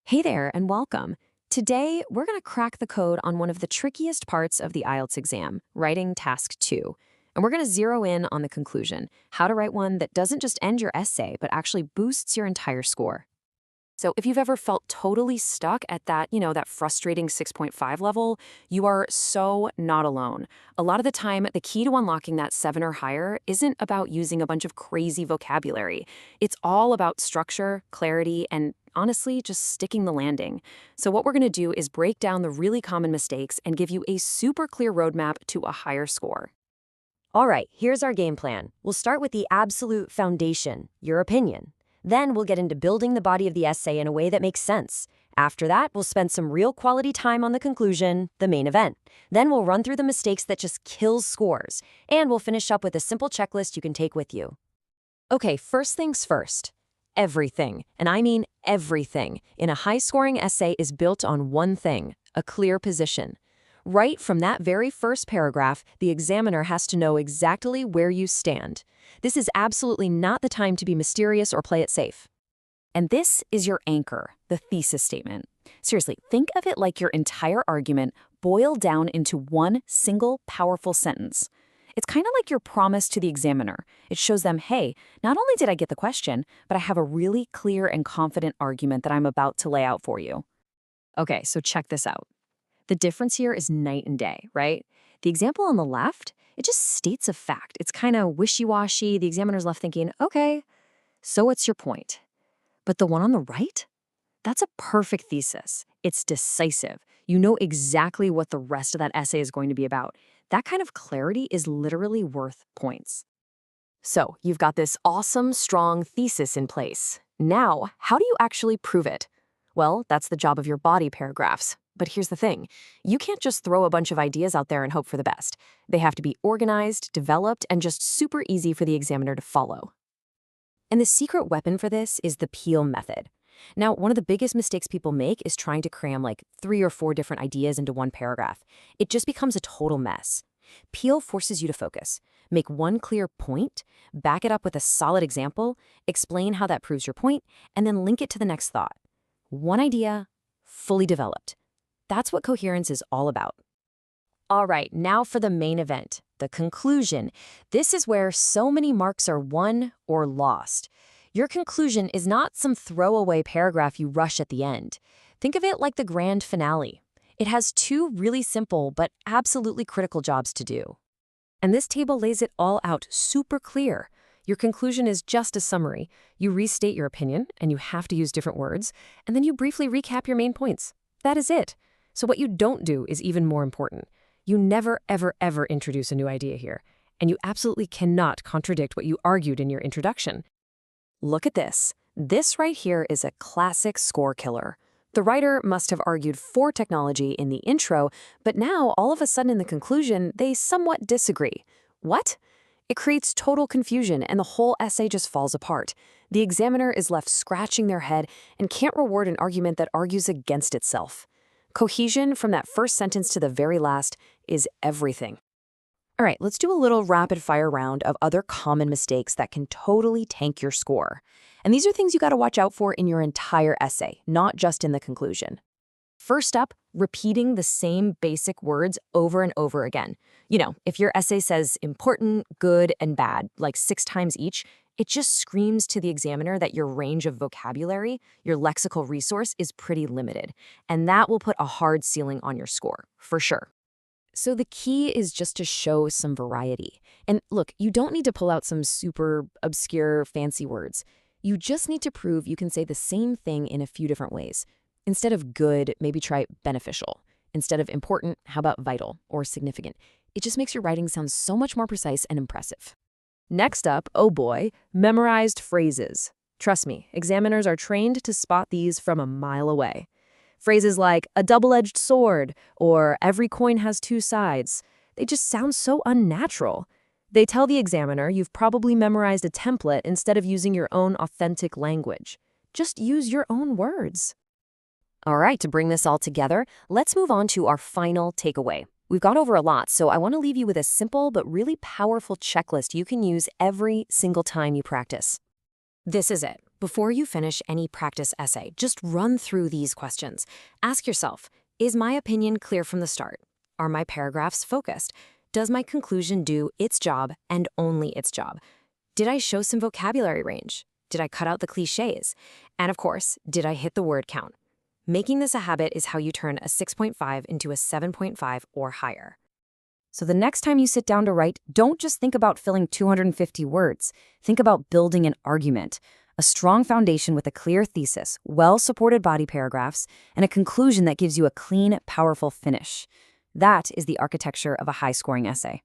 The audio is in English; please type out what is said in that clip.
Hey there and welcome. Today, we're going to crack the code on one of the trickiest parts of the IELTS exam, writing task 2. And we're going to zero in on the conclusion, how to write one that doesn't just end your essay, but actually boosts your entire score. So if you've ever felt totally stuck at that frustrating 6.5 level, you are so not alone. A lot of the time, the key to unlocking that 7 or higher isn't about using a bunch of crazy vocabulary. It's all about structure, clarity, and honestly, just sticking the landing. So what we're going to do is break down the really common mistakes and give you a super clear roadmap to a higher score. All right, here's our game plan. We'll start with the absolute foundation, your opinion. Then we'll get into building the body of the essay in a way that makes sense. After that, we'll spend some real quality time on the conclusion, the main event. Then we'll run through the mistakes that just kill scores. And we'll finish up with a simple checklist you can take with you. Okay, first things first. Everything, and I mean everything, in a high-scoring essay is built on one thing, a clear position. Right from that very first paragraph, the examiner has to know exactly where you stand. This is absolutely not the time to be mysterious or play it safe. And this is your anchor, the thesis statement. Seriously, think of it like your entire argument boiled down into one single powerful sentence. It's kind of like your promise to the examiner. It shows them, hey, not only did I get the question, but I have a really clear and confident argument that I'm about to lay out for you. Okay, so check this out. The difference here is night and day, right? The example on the left, it just states a fact. It's kind of wishy-washy. The examiner's left thinking, okay, so what's your point? But the one on the right? That's a perfect thesis. It's decisive. You know exactly what the rest of that essay is going to be about. That kind of clarity is literally worth points. So you've got this awesome, strong thesis in place. Now, how do you actually prove it? Well, that's the job of your body paragraphs. But here's the thing. You can't just throw a bunch of ideas out there and hope for the best. They have to be organized, developed, and just super easy for the examiner to follow. And the secret weapon for this is the Peel method. Now, one of the biggest mistakes people make is trying to cram like 3 or 4 different ideas into one paragraph. It just becomes a total mess. Peel forces you to focus. Make one clear point, back it up with a solid example, explain how that proves your point, and then link it to the next thought. One idea, fully developed. That's what coherence is all about. All right, now for the main event, the conclusion. This is where so many marks are won or lost. Your conclusion is not some throwaway paragraph you rush at the end. Think of it like the grand finale. It has 2 really simple but absolutely critical jobs to do. And this table lays it all out super clear. Your conclusion is just a summary. You restate your opinion, and you have to use different words, and then you briefly recap your main points. That is it. So what you don't do is even more important. You never, ever, ever introduce a new idea here, and you absolutely cannot contradict what you argued in your introduction. Look at this. This right here is a classic score killer. The writer must have argued for technology in the intro, but now, all of a sudden in the conclusion, they somewhat disagree. What? It creates total confusion, and the whole essay just falls apart. The examiner is left scratching their head and can't reward an argument that argues against itself. Cohesion from that first sentence to the very last is everything. All right, let's do a little rapid-fire round of other common mistakes that can totally tank your score. And these are things you got to watch out for in your entire essay, not just in the conclusion. First up, repeating the same basic words over and over again. You know, if your essay says important, good, and bad, like 6 times each, it just screams to the examiner that your range of vocabulary, your lexical resource, is pretty limited. And that will put a hard ceiling on your score, for sure. So the key is just to show some variety. And look, you don't need to pull out some super obscure, fancy words. You just need to prove you can say the same thing in a few different ways. Instead of good, maybe try beneficial. Instead of important, how about vital or significant? It just makes your writing sound so much more precise and impressive. Next up, oh boy, memorized phrases. Trust me, examiners are trained to spot these from a mile away. Phrases like a double-edged sword or every coin has 2 sides, they just sound so unnatural. They tell the examiner you've probably memorized a template instead of using your own authentic language. Just use your own words. All right, to bring this all together, let's move on to our final takeaway. We've gone over a lot, so I want to leave you with a simple but really powerful checklist you can use every single time you practice. This is it. Before you finish any practice essay, just run through these questions. Ask yourself, is my opinion clear from the start? Are my paragraphs focused? Does my conclusion do its job and only its job? Did I show some vocabulary range? Did I cut out the clichés? And of course, did I hit the word count? Making this a habit is how you turn a 6.5 into a 7.5 or higher. So the next time you sit down to write, don't just think about filling 250 words. Think about building an argument, a strong foundation with a clear thesis, well-supported body paragraphs, and a conclusion that gives you a clean, powerful finish. That is the architecture of a high-scoring essay.